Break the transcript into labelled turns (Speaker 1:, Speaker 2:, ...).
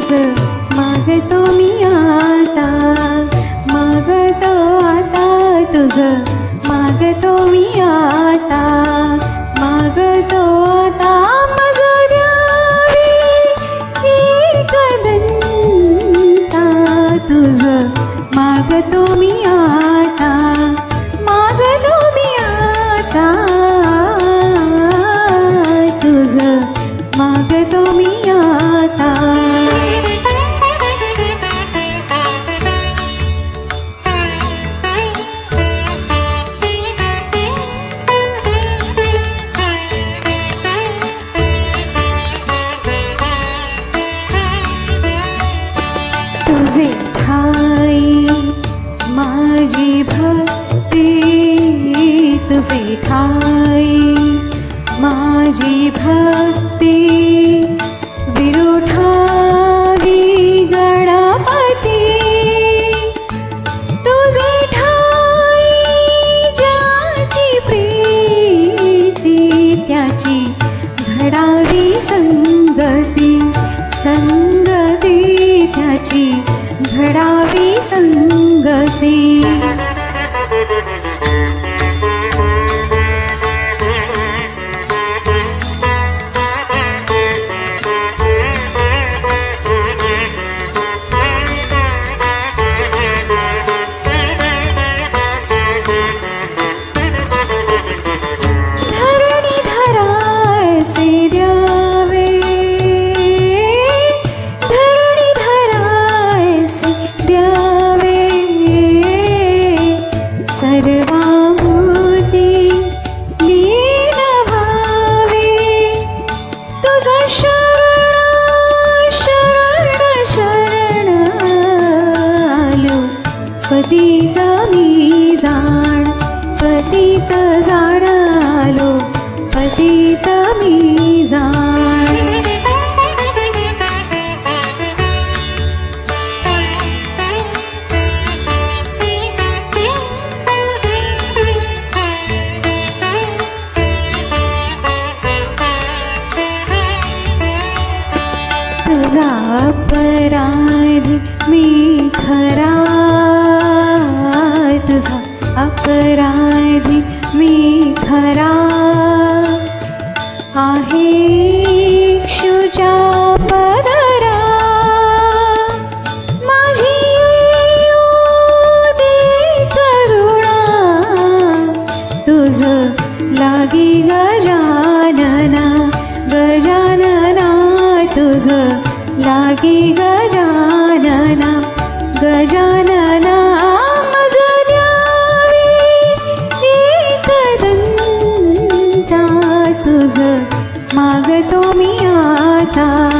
Speaker 1: मागतो मी आता, मागतो आता तुझं, मागतो मी आता, मागतो आता मज द्यावे एकदंता तुझं, मागतो मी आता, मागतो मी आता तुझं, मागतो मी आता. तुझे ठाई माझी भक्ती, तुझे ठाई माझी भक्ती, विरुठावी गणपती. तुझे ठाई ज्याची प्रीती, त्याची घडावी संगती, संगती त्याची घडावी संगती. सर्वाभूती लीन भावे, तुझं शरण शरण शरण आलो. पतित मी जाण, पतित जाण आलो, पतित मी जाण. तुझा अपराधी मी खरा, तुझा अपराधी मी खरा आहे. इक्षुच्या पदरा माझी येऊ दे करुणा, तुझं लागी गजानना, गजानना तुझं लागी गजानना, गजानना मज द्यावे एकदंता तुझं, मागतो मी आता.